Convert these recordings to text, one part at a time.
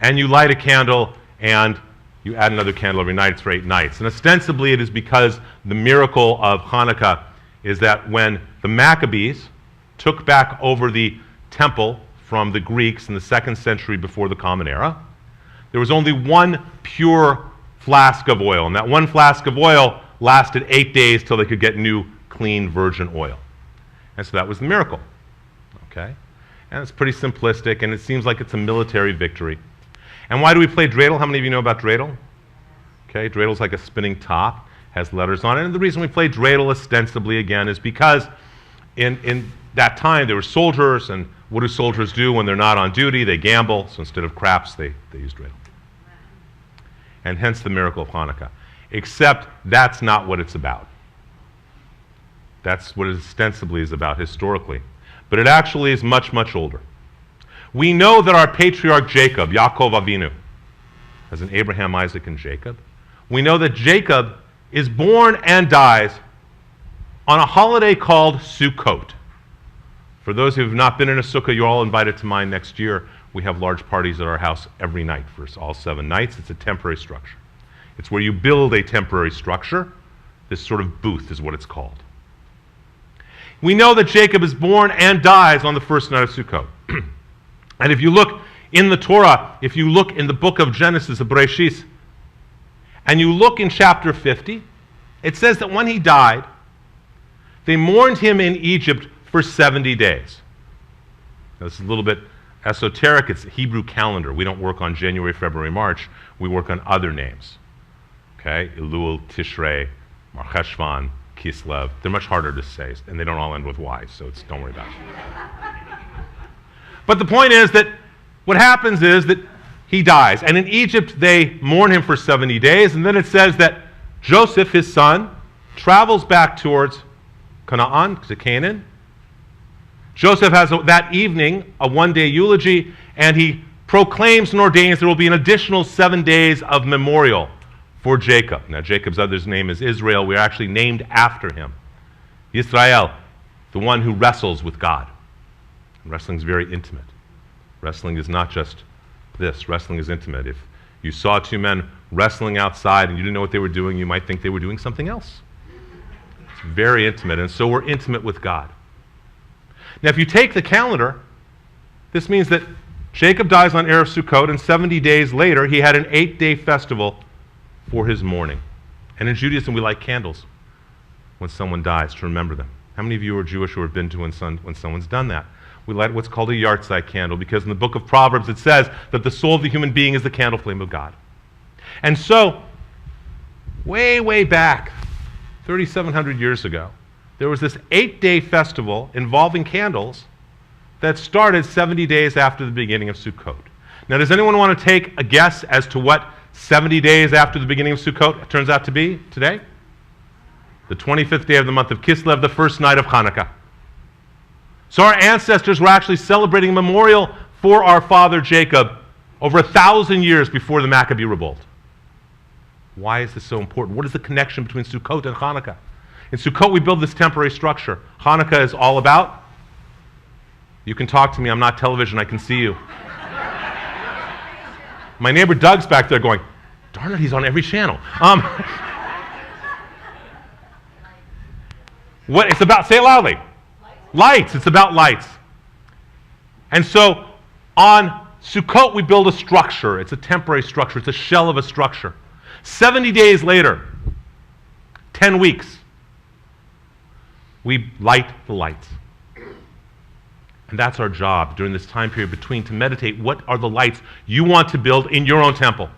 And you light a candle and you add another candle every night. It's for 8 nights. And ostensibly it is because the miracle of Hannukah is that when the Maccabees took back over the temple from the Greeks in the 2nd century before the Common Era, there was only one pure flask of oil. And that one flask of oil lasted 8 days till they could get new, clean, virgin oil. And so that was the miracle. Okay? And it's pretty simplistic, and it seems like it's a military victory. And why do we play dreidel? How many of you know about dreidel? Okay, dreidel like a spinning top, has letters on it. And the reason we play dreidel ostensibly, again, is because in that time there were soldiers, and what do soldiers do when they're not on duty? They gamble. So instead of craps, they use dreidel. And hence the miracle of Hannukah. Except that's not what it's about. That's what it ostensibly is about historically. But it actually is much, much older. We know that our patriarch Jacob, Yaakov Avinu, as in Abraham, Isaac, and Jacob, we know that Jacob is born and dies on a holiday called Sukkot. For those who have not been in a sukkah, you're all invited to mine next year. We have large parties at our house every night for all 7 nights. It's a temporary structure. It's where you build a temporary structure. This sort of booth is what it's called. We know that Jacob is born and dies on the first night of Sukkot. And if you look in the Torah, if you look in the book of Genesis, of Bereshit, and you look in chapter 50, it says that when he died, they mourned him in Egypt for 70 days. Now, this is a little bit esoteric. It's a Hebrew calendar. We don't work on January, February, March. We work on other names. Okay? Elul, Tishrei, Mar Cheshvan, Kislev. They're much harder to say, and they don't all end with Y, so don't worry about it. But the point is that what happens is that he dies. And in Egypt, they mourn him for 70 days. And then it says that Joseph, his son, travels back towards Canaan, to Canaan. Joseph has that evening a one-day eulogy, and he proclaims and ordains there will be an additional 7 days of memorial for Jacob. Now, Jacob's other name is Israel. We are actually named after him. Yisrael, the one who wrestles with God. And wrestling is very intimate. Wrestling is not just this. Wrestling is intimate. If you saw 2 men wrestling outside and you didn't know what they were doing, you might think they were doing something else. It's very intimate, and so we're intimate with God. Now, if you take the calendar, this means that Jacob dies on Erev Sukkot, and 70 days later, he had an 8-day festival for his mourning. And in Judaism, we light candles when someone dies to remember them. How many of you are Jewish or have been to when someone's done that? We light what's called a yahrzeit candle, because in the book of Proverbs it says that the soul of the human being is the candle flame of God. And so, way, way back, 3,700 years ago, there was this 8-day festival involving candles that started 70 days after the beginning of Sukkot. Now, does anyone want to take a guess as to what 70 days after the beginning of Sukkot turns out to be today? The 25th day of the month of Kislev, the first night of Hannukah. So our ancestors were actually celebrating a memorial for our father Jacob over 1,000 years before the Maccabee revolt. Why is this so important? What is the connection between Sukkot and Hannukah? In Sukkot, we build this temporary structure. Hannukah is all about, you can talk to me, I'm not television, I can see you. My neighbor Doug's back there going, darn it, he's on every channel. What it's about, say it loudly. Lights, it's about lights. And so on Sukkot, we build a structure. It's a temporary structure. It's a shell of a structure. 70 days later, 10 weeks, we light the lights. And that's our job during this time period between, to meditate what are the lights you want to build in your own temple.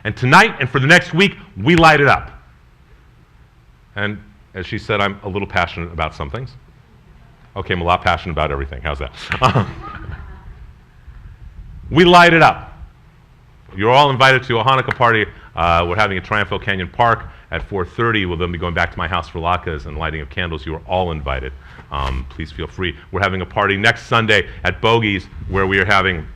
And tonight and for the next week, we light it up. And as she said, I'm a little passionate about some things. Okay, I'm a lot passionate about everything. How's that? We light it up. You're all invited to a Hannukah party. We're having a Triumphal Canyon Park at 4:30. We'll then be going back to my house for latkes and lighting of candles. You are all invited. Please feel free. We're having a party next Sunday at Bogey's where we are having,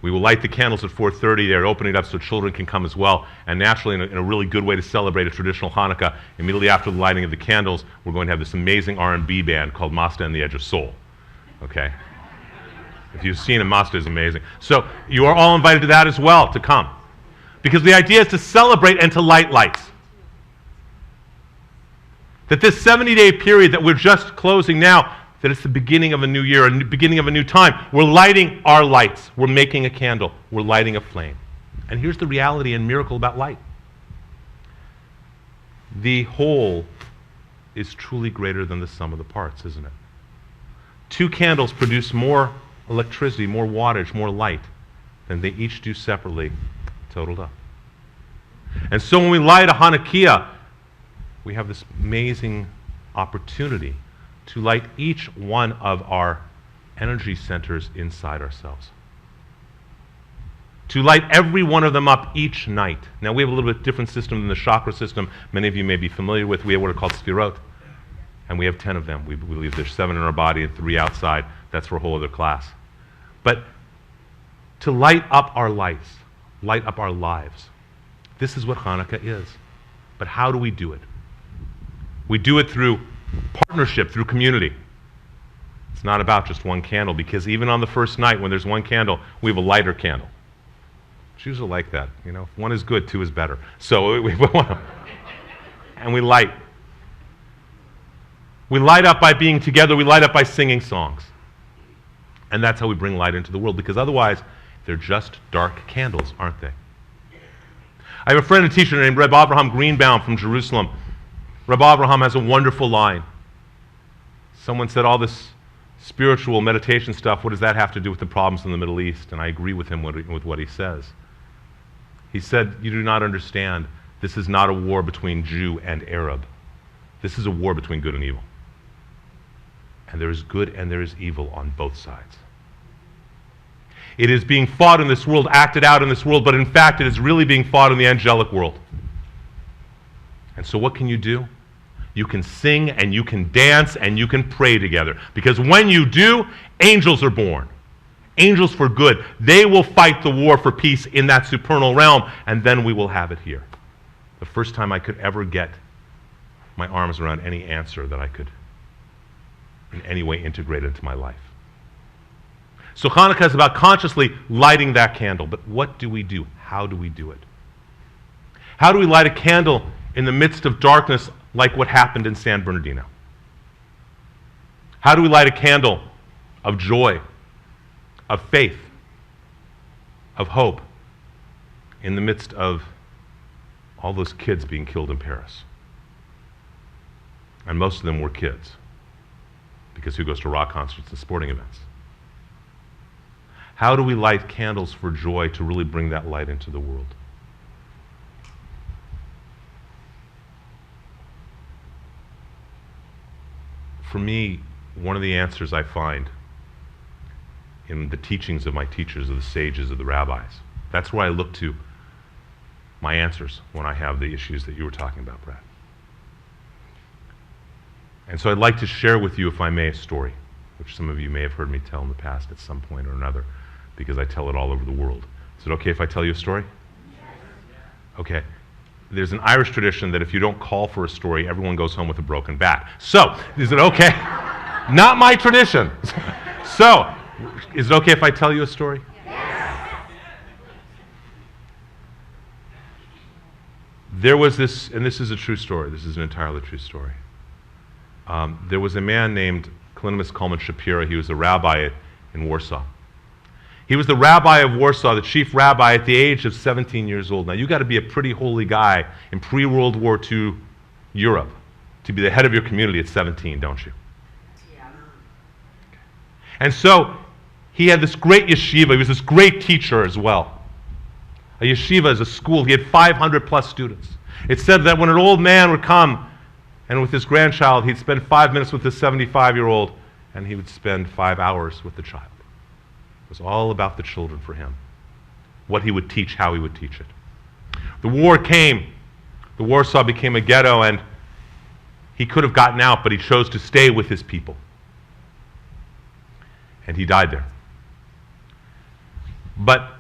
we will light the candles at 4:30. They're opening it up so children can come as well. And naturally, in a really good way to celebrate a traditional Hannukah, immediately after the lighting of the candles, we're going to have this amazing R&B band called Masta and the Edge of Soul. Okay? If you've seen it, Mazda is amazing. So you are all invited to that as well, to come. Because the idea is to celebrate and to light lights. That this 70-day period that we're just closing now, that it's the beginning of a new year, a beginning of a new time. We're lighting our lights. We're making a candle. We're lighting a flame. And here's the reality and miracle about light. The whole is truly greater than the sum of the parts, isn't it? 2 candles produce more electricity, more wattage, more light than they each do separately, totaled up. And so when we light a Hannukah, we have this amazing opportunity to light each one of our energy centers inside ourselves. To light every one of them up each night. Now, we have a little bit different system than the chakra system many of you may be familiar with. We have what are called sphirot, and we have 10 of them. We believe there's 7 in our body and 3 outside. That's for a whole other class. But to light up our lights, light up our lives, this is what Hannukah is. But how do we do it? We do it through partnership, through community. It's not about just one candle, because even on the first night when there's one candle, we have a lighter candle. Jews are like that, you know. If one is good, 2 is better. So we want to, and we light. We light up by being together. We light up by singing songs. And that's how we bring light into the world, because otherwise they're just dark candles, aren't they? I have a friend and teacher named Rabbi Abraham Greenbaum from Jerusalem. Rabbi Abraham has a wonderful line. Someone said, all this spiritual meditation stuff, what does that have to do with the problems in the Middle East? And I agree with him with what he says. He said, you do not understand. This is not a war between Jew and Arab. This is a war between good and evil. And there is good and there is evil on both sides. It is being fought in this world, acted out in this world, but in fact it is really being fought in the angelic world. And so what can you do? You can sing and you can dance and you can pray together. Because when you do, angels are born. Angels for good. They will fight the war for peace in that supernal realm, and then we will have it here. The first time I could ever get my arms around any answer that I could in any way integrate into my life. So Hannukah is about consciously lighting that candle. But what do we do? How do we do it? How do we light a candle in the midst of darkness like what happened in San Bernardino? How do we light a candle of joy, of faith, of hope in the midst of all those kids being killed in Paris? And most of them were kids, because who goes to rock concerts and sporting events? How do we light candles for joy to really bring that light into the world? For me, one of the answers I find in the teachings of my teachers, of the sages, of the rabbis, that's where I look to my answers when I have the issues that you were talking about, Brad. And so I'd like to share with you, if I may, a story, which some of you may have heard me tell in the past at some point or another, because I tell it all over the world. Is it okay if I tell you a story? Okay. There's an Irish tradition that if you don't call for a story, everyone goes home with a broken back. So, is it okay? Not my tradition. So, is it okay if I tell you a story? Yes. There was this, and this is a true story. This is an entirely true story. There was a man named Kalinimus Kalman Shapira. He was a rabbi in Warsaw. He was the rabbi of Warsaw, the chief rabbi, at the age of 17 years old. Now, you got to be a pretty holy guy in pre-World War II Europe to be the head of your community at 17, don't you? Yeah. And so, he had this great yeshiva. He was this great teacher as well. A yeshiva is a school. He had 500 plus students. It said that when an old man would come and with his grandchild, he'd spend 5 minutes with his 75-year-old, and he would spend 5 hours with the child. It was all about the children for him. What he would teach, how he would teach it. The war came. The Warsaw became a ghetto, and he could have gotten out, but he chose to stay with his people. And he died there. But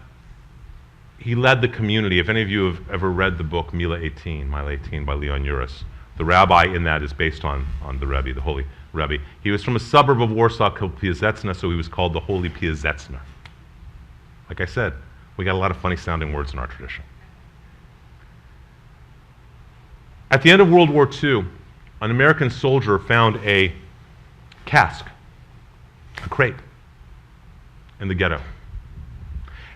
he led the community. If any of you have ever read the book Mila 18, Mile 18 by Leon Uris, The rabbi in that is based on the Rebbe, the Holy Rebbe. He was from a suburb of Warsaw called Piaseczna, so he was called the Holy Piaseczna. Like I said, we got a lot of funny sounding words in our tradition. At the end of World War II, an American soldier found a cask, a crate, in the ghetto.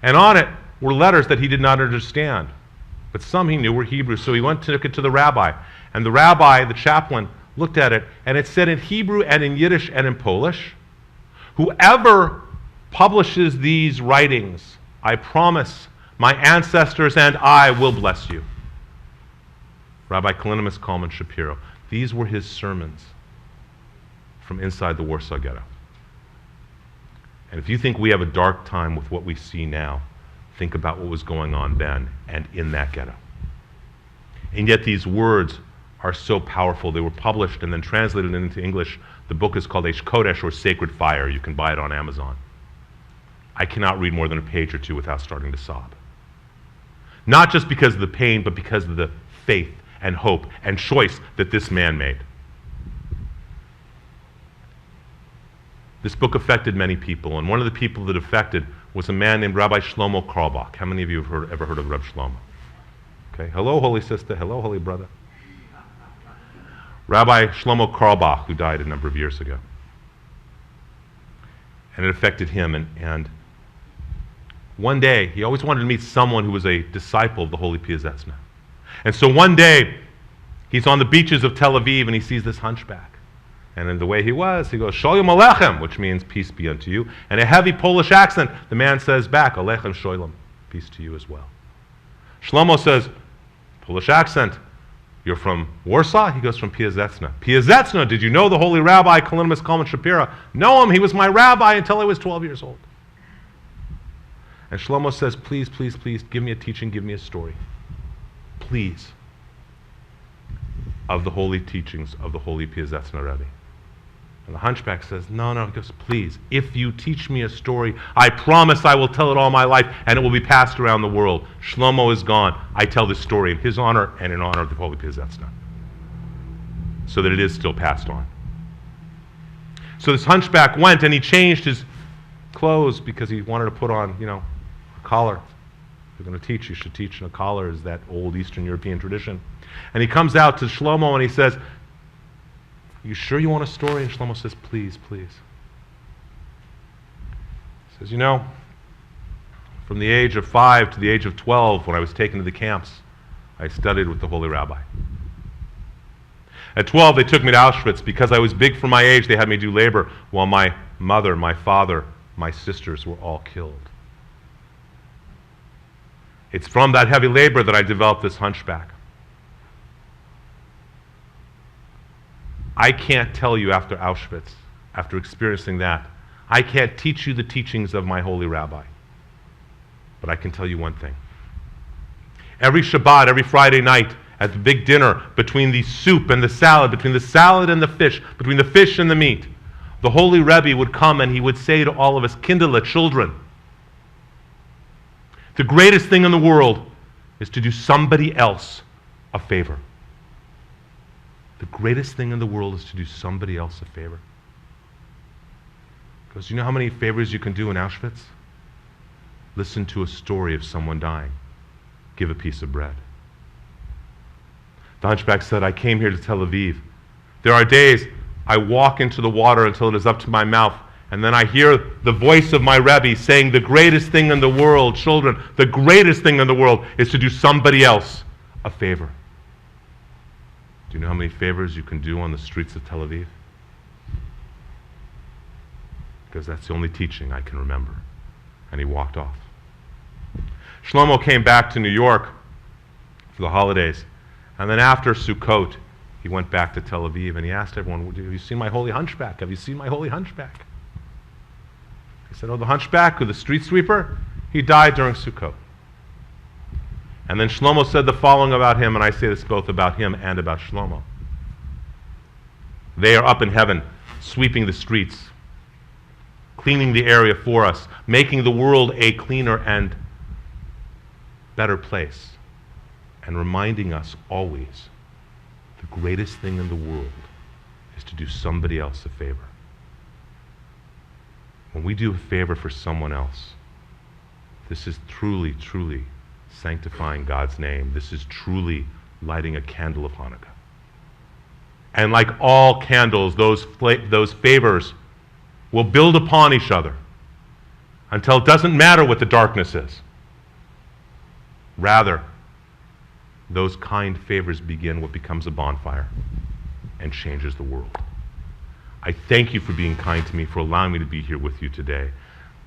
And on it were letters that he did not understand, but some he knew were Hebrew, so he went and took it to the rabbi. And the rabbi, the chaplain, looked at it, and it said in Hebrew and in Yiddish and in Polish, "Whoever publishes these writings, I promise my ancestors and I will bless you." Rabbi Kalinimus Kalman Shapiro. These were his sermons from inside the Warsaw Ghetto. And if you think we have a dark time with what we see now, think about what was going on then and in that ghetto. And yet these words are so powerful. They were published and then translated into English. The book is called Eish Kodesh, or Sacred Fire. You can buy it on Amazon. I cannot read more than a page or two without starting to sob. Not just because of the pain, but because of the faith and hope and choice that this man made. This book affected many people, and one of the people that affected was a man named Rabbi Shlomo Carlebach. How many of you have ever heard of Reb Shlomo? Okay, hello, holy sister. Hello, holy brother. Rabbi Shlomo Carlebach, who died a number of years ago. And it affected him, and one day, he always wanted to meet someone who was a disciple of the Holy Piaseczna. And so one day, he's on the beaches of Tel Aviv, and he sees this hunchback. And in the way he was, he goes, Shalom Aleichem, which means peace be unto you. And a heavy Polish accent, the man says back, Aleichem Shalom, peace to you as well. Shlomo says, Polish accent, you're from Warsaw? He goes, from Piaseczna. Piaseczna, did you know the holy rabbi, Kalinimus Kalman Shapiro? Know him, he was my rabbi until I was 12 years old. And Shlomo says, please, please, please, give me a teaching, give me a story. Please. Of the holy teachings of the holy Piaseczna Rebbe. And the hunchback says, no, he goes, please, if you teach me a story, I promise I will tell it all my life, and it will be passed around the world. Shlomo is gone. I tell this story in his honor and in honor of the holy Piaseczna, so that it is still passed on. So this hunchback went, and he changed his clothes because he wanted to put on, a collar. If you're going to teach, you should teach in a collar, is that old Eastern European tradition. And he comes out to Shlomo and he says, you sure you want a story? And Shlomo says, please, please. He says, from the age of 5 to the age of 12, when I was taken to the camps, I studied with the holy rabbi. At 12, they took me to Auschwitz. Because I was big for my age, they had me do labor while my mother, my father, my sisters were all killed. It's from that heavy labor that I developed this hunchback. I can't tell you after Auschwitz, after experiencing that, I can't teach you the teachings of my holy rabbi. But I can tell you one thing. Every Shabbat, every Friday night, at the big dinner, between the soup and the salad, between the salad and the fish, between the fish and the meat, the holy Rebbe would come and he would say to all of us, Kindle, children, the greatest thing in the world is to do somebody else a favor. The greatest thing in the world is to do somebody else a favor. Because you know how many favors you can do in Auschwitz? Listen to a story of someone dying. Give a piece of bread. The hunchback said, I came here to Tel Aviv. There are days I walk into the water until it is up to my mouth, and then I hear the voice of my Rebbe saying, the greatest thing in the world, children, the greatest thing in the world is to do somebody else a favor. Do you know how many favors you can do on the streets of Tel Aviv? Because that's the only teaching I can remember. And he walked off. Shlomo came back to New York for the holidays. And then after Sukkot, he went back to Tel Aviv and he asked everyone, have you seen my holy hunchback? Have you seen my holy hunchback? He said, the hunchback, or the street sweeper, he died during Sukkot. And then Shlomo said the following about him, and I say this both about him and about Shlomo. They are up in heaven, sweeping the streets, cleaning the area for us, making the world a cleaner and better place, and reminding us always the the greatest thing in the world is to do somebody else a favor. When we do a favor for someone else, this is truly, truly sanctifying God's name. This is truly lighting a candle of Hanukkah. And like all candles, those favors will build upon each other until it doesn't matter what the darkness is. Rather, those kind favors begin what becomes a bonfire and changes the world. I thank you for being kind to me, for allowing me to be here with you today.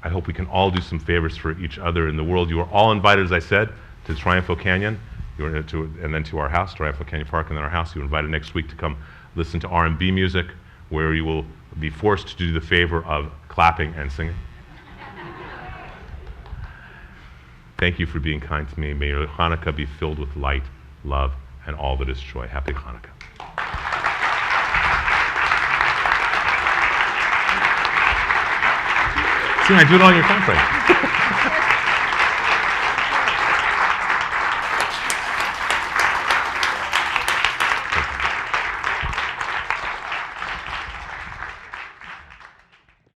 I hope we can all do some favors for each other in the world. You are all invited, as I said, to Triumphal Canyon, and then to our house, Triumphal Canyon Park, and then our house. You're invited next week to come listen to R&B music, where you will be forced to do the favor of clapping and singing. Thank you for being kind to me. May your Hanukkah be filled with light, love, and all that is joy. Happy Hanukkah. See, I do it on your phone frame.